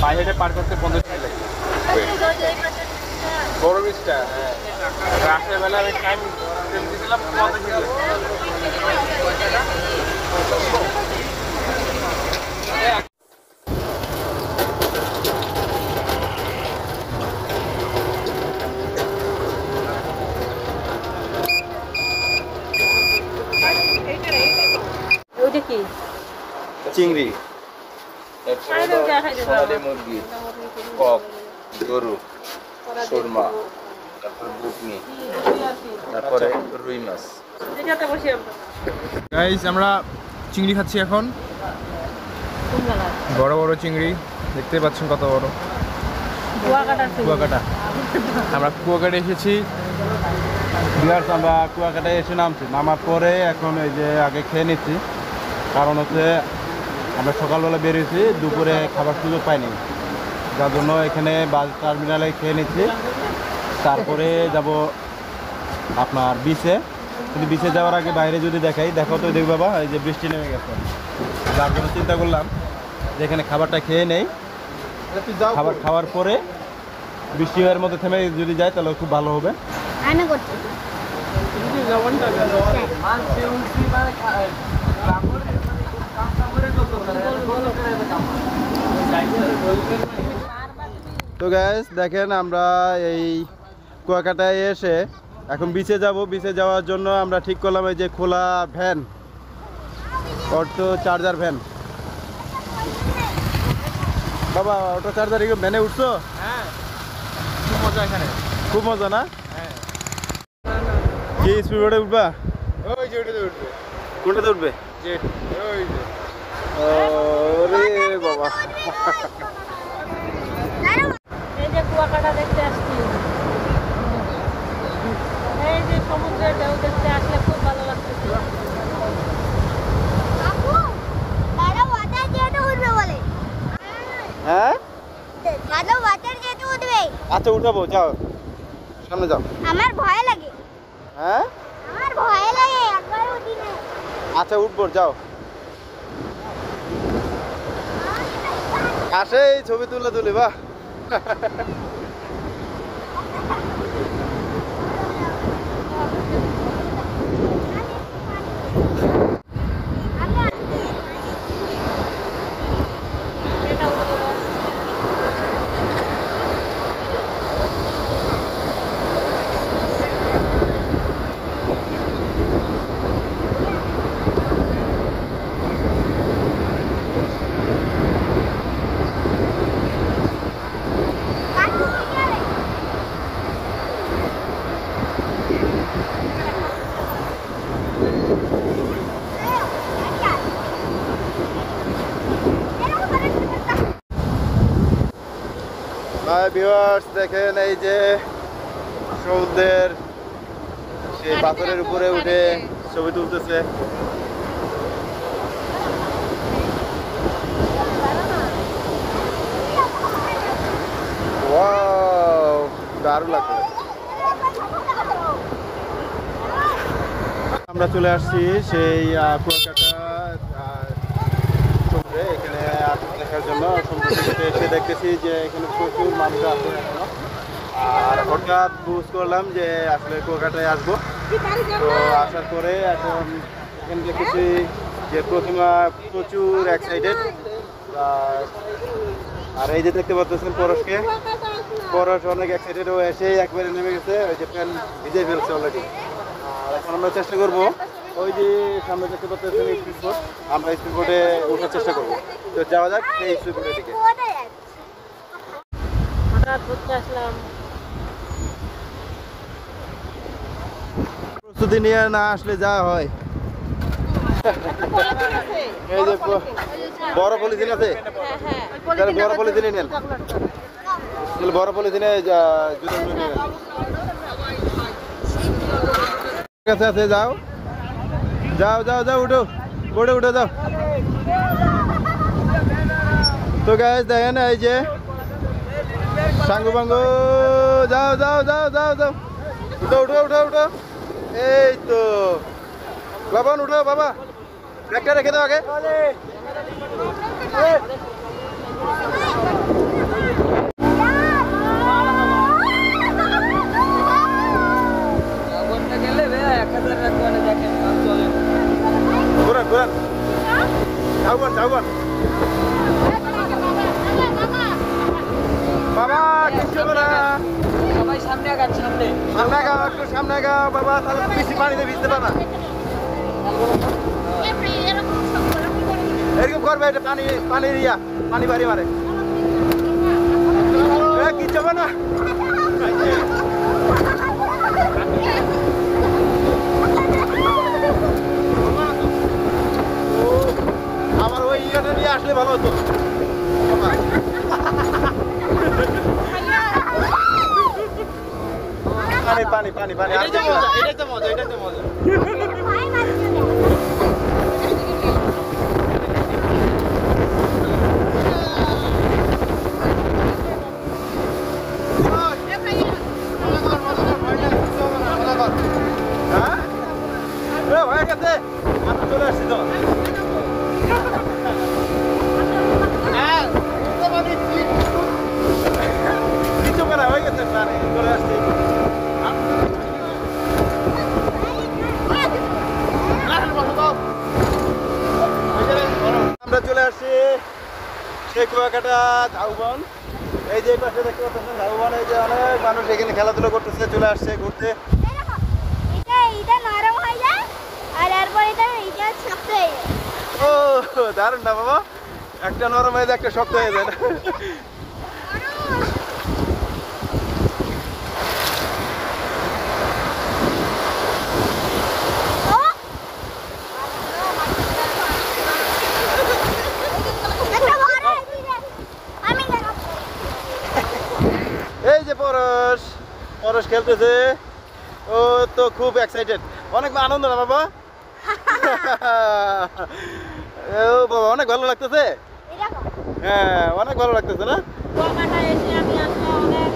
পায়ে হেঁটে পার করতে 15 মিনিট লাগে। বড় বীজটা, হ্যাঁ, রাতের বেলা আমি টাইম দিয়েছিলাম 15 মিনিট। চিংড়ি, সোনালি মুরগি, কক, গরু, সুরমা, তারপর বুটনি, তারপরে রুই মাছ। গাইস আমরা চিংড়ি খাচ্ছি এখন, বড় বড় চিংড়ি দেখতে পাচ্ছেন কত বড়। কুয়াকাটা, আমরা কুয়াকাটা এসেছি। আমরা কুয়াকাটায় এসে নামার পরে এখন এই যে আগে খেয়ে নিচ্ছি, কারণ হচ্ছে আমরা সকালবেলা বেরিয়েছি, দুপুরে খাবার সুযোগ পাইনি, যার জন্য এখানে বাস টার্মিনালে খেয়ে নিচ্ছি। তারপরে যাব আপনার বিচে, কিন্তু বিচে যাওয়ার আগে বাইরে যদি দেখো তো দেখো বাবা, এই যে বৃষ্টি নেমে গেছে, যার জন্য চিন্তা করলাম যে এখানে খাবারটা খেয়ে নেই, খাবার খাওয়ার পরে বৃষ্টি হওয়ার মধ্যে থেমে যদি যায় তাহলে খুব ভালো হবে। তো গাইস দেখেন আমরা এই কুয়াকাটায় এসে এখন বিচে যাব। বিচে যাওয়ার জন্য আমরা ঠিক করলাম এই যে খোলা ভ্যান, অটো চার্জার ভ্যান। বাবা অটো চার্জার ভ্যানে উঠছো? হ্যাঁ, খুব মজা এখানে, খুব মজা না? হ্যাঁ। কি স্পিড বোর্ডে উঠবা? ওই যে ওটাতে উঠবে। কোনটাতে উঠবে? যে ওই যে, ওরে বাবা, এই যে কুয়াকাটা দেখতে আসছি, এই যে সমুদ্রের ঢেউ দেখতে আসলে খুব ভালো লাগতেছে। হ্যাঁ উঠবে। আচ্ছা উঠাবো, যাও সামনে যাও। আমার ভয় লাগে। হ্যাঁ আমার ভয় লাগে, একবার উঠি না। আচ্ছা উঠবো, যাও। আসে এই ছবি তুলি বাহ। ভিউয়ার্স দেখেন এই যে সমুদ্রের সেই পাথরের উপরে উঠে ছবি তুলতেছে। ওয়াও, দারুণ লাগছে। আমরা চলে আসছি সেই কুয়াকাটা সমুদ্রে, এখানে দেখার জন্য। সমুদ্রে এসে দেখতেছি যে এখানে প্রচুর মানুষ আছে এখনো, আর হঠাৎ বুঝ করলাম যে আসলে কুয়াকাটায় আসবো। তো আসার পরে এখন এখানে দেখতেছি যে প্রতিমা প্রচুর এক্সাইটেড, আর এই যে দেখতে পাচ্ছেন পরশ অনেক এক্সাইটেড, ও এসেই একবারে নেমে গেছে, ওই যে প্যান ভিজে ফেলছে অলরেডি। আর এখন আমরা চেষ্টা করবো ওই যে সামনে দেখতে পাচ্ছেন স্পিড বোট, আমরা স্পিড বোটে ওঠার চেষ্টা করবো। তো যাওয়া যাক সেই স্পিড বোটের দিকে। হঠাৎ ঘুরতে আসলাম। প্রস্তুতি নিয়ে না আসলে যা হয়। এই যে বড় পলিথিন আছে, তাহলে বড় পলিথিনে নেন, তাহলে বড় পলিথিনে জুতোগুলো নিয়ে নেন। ঠিক আছে আছে, যাও যাও যাও যাও, উঠো বোটে উঠে যাও। তো গাইস দেখেন এই যে সাঙ্গু বাঙ্গু, যাও যাও যাও যাও যাও, উঠো উঠো উঠো উঠো। এই তো লবণ উঠো বাবা, ব্যাগটা রেখে দাও আগে। সামনে আগাও, একটু সামনে আগাও বাবা, তাহলে বেশি পানিতে ভিজতে পারবা। এরকম করবে, এটা পানির ইয়া, পানি বাড়ি মারে। কিচ্ছু হবে না। আমার ওই ইয়েটা নিয়ে আসলে ভালো হতো। পানি পানি পানি এটাই তো মজা, এটাই তো মজা, এটাই তো মজা। হ্যাঁ হয়ে গেছে, আমি চলে আসছি তো। কিছু করা হয়ে গেছে, চলে আসছি। আমরা চলে আসছি সেই কুয়াকাটা ঝাউবন। এই যে পাশে দেখতে পাচ্ছেন ঝাউবন, এই যে অনেক মানুষ এখানে খেলাধুলা করতেছে, চলে আসছে ঘুরতে। এটা নরম হয়ে যায় আর এরপর এটা শক্ত হয়ে যায়। ও দারুণ না বাবা, একটা নরম হয়ে যায়, একটা শক্ত হয়ে যায়। এই যে পরশ, পরশ খেলতেছে, ও তো খুব এক্সাইটেড, অনেক আনন্দ না বাবা? ও বাবা অনেক ভালো লাগতেছে। হ্যাঁ অনেক ভালো লাগতেছে না? কুয়াকাটা এসে আমি আসলে অনেক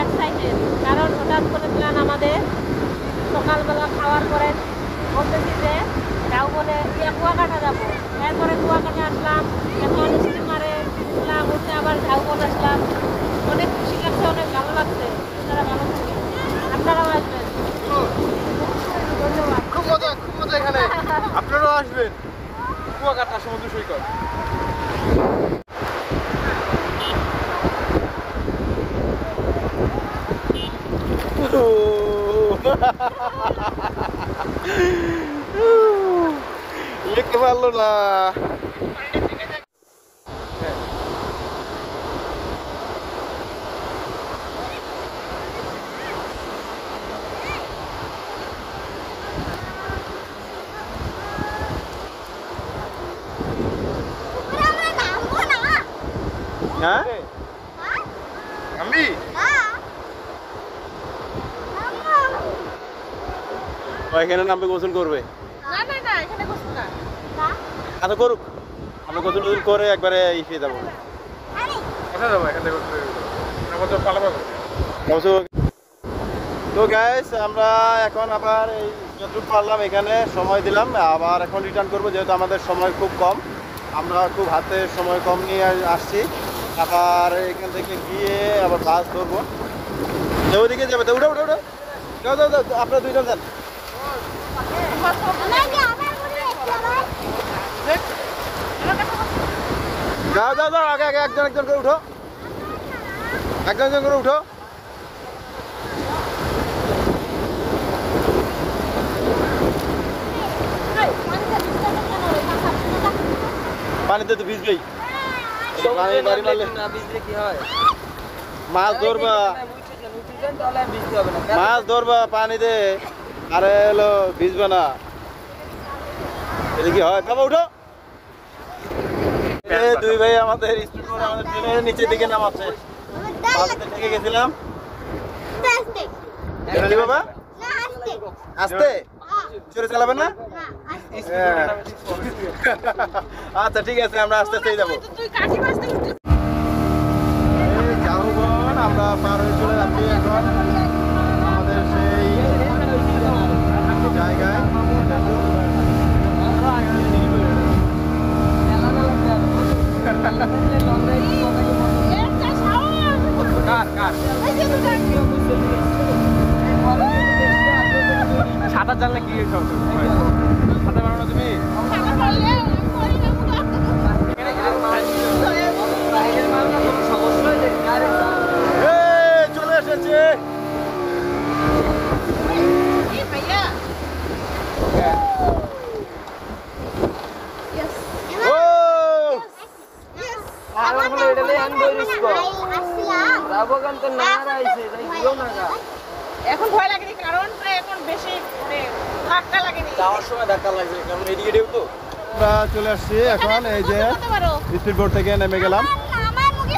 এক্সাইটেড, কারণ হঠাৎ করে প্ল্যান আমাদের সকালবেলা খাওয়ার পরে বলতেছি যে ঝাউবনে কুয়াকাটা যাবো। এরপরে কুয়াকাটা আসলাম, এখন স্টিমারে উঠলাম, উঠে আবার ঝাউবন আসলাম। অনেক খুশি লাগছে, অনেক ভালো লাগছে। আপনারা ভালো থাকবেন, আপনারাও আসবেন। ধন্যবাদ। খুব মজা, খুব মজা এখানে। আপনারাও আসবেন কুয়াকাটা সমুদ্র সৈকত। লিখতে পারলো না। হ্যাঁ আমি এখানে নামবে, গোসল করবে। না না না, এখানে গোসল না। আচ্ছা করুক, আমরা গোসল টোসল করে একবারে ইসে যাবো। কোথায় যাবো? এখান থেকে পালাবো। তো গাইস আমরা এখন আবার এই যতটুকু পারলাম এখানে সময় দিলাম, আবার এখন রিটার্ন করবো, যেহেতু আমাদের সময় খুব কম, আমরা খুব হাতে সময় কম নিয়ে আসছি। আবার এখান থেকে গিয়ে আবার বাস ধরবো, ওইদিকে যাবে। উঠো উঠো উঠো, যাও যাও যাও, আপনারা দুইজন যান। যাও যাও যাও, আগে আগে একজন একজন করে উঠো, একজন একজন করে উঠো। পানিতে তো ভিজবেই, পানি বাড়ি মারলে মাছ ধরবা, মাছ ধরবা পানিতে, আরে এলো ভিজবে না, এটা কি হয়? বাবা উঠো। দুই ভাই আমাদের ট্রেনের নিচের দিকে নামাচ্ছে, বাসে থেকে গেছিলাম। কি বাবা আসতে চলে চালাবেন না? আচ্ছা ঠিক আছে, আমরা আস্তে আস্তেই যাবো। ঝাউবন আমরা পার হয়ে চলে যাচ্ছি এখন আমাদের সেই জায়গায়। সাঁতার জানলে কি সাঁতার পারো না তুমি? চলে এসেছে এখন ভয় লাগেনি কারণ এখন বেশি মানে ধাক্কা লাগেনি যাওয়ার সময় ধাক্কা লাগছে কারণ এদিকে ঢেউ তো। আমরা চলে আসছি এখন এই যে স্পিড বোট থেকে নেমে গেলাম। আমার মুখে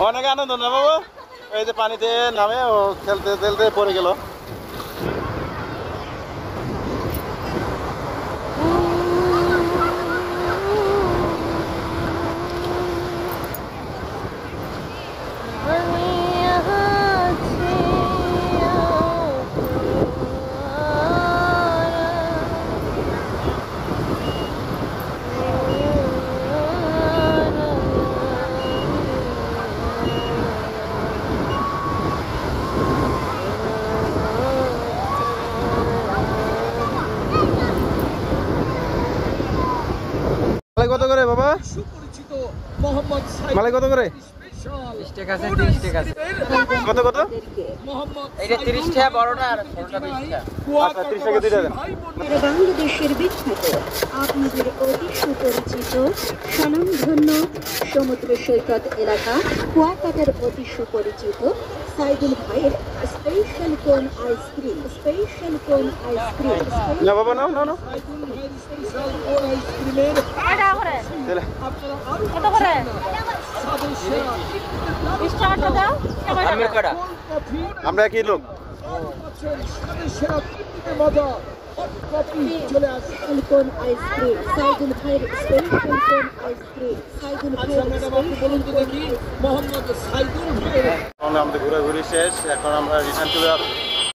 অনেক আনন্দ না বাবু, এই যে পানিতে নামে ও খেলতে খেলতে পড়ে গেল। মালাই কত করে বাবা? মালাই কত করে? 30 টাকা আছে, 30 টাকা আছে। কত কত? এইটা 30 টাকা বড়টা আর ছোটটা 20 টাকা। আচ্ছা 30 টাকা দিয়ে দেন। বাংলাদেশের বিখ্যাত আপনাদের অতি সুপরিচিত স্বনামধন্য সমুদ্র সৈকত এলাকা কুয়াকাটার অতি সুপরিচিত সাইদুল ভাইয়ের স্পেশাল কোন আইসক্রিম, স্পেশাল কোন আইসক্রিম। না বাবা নাও নাও নাও। এটা করে দিলে। কত করে 20 টাকা দাও আমি কটা? আমরা একই লোক। স্পেশাল কোন আইসক্রিম, সাইদুল ভাইয়ের স্পেশাল কোন আইসক্রিম, সাইদুল ভাইয়ের বলুন তো দেখি মোহাম্মদ সাইদুল ভাই। আমাদের ঘোরাঘুরি শেষ, এখন আমরা রিটার্ন চলে আসছি।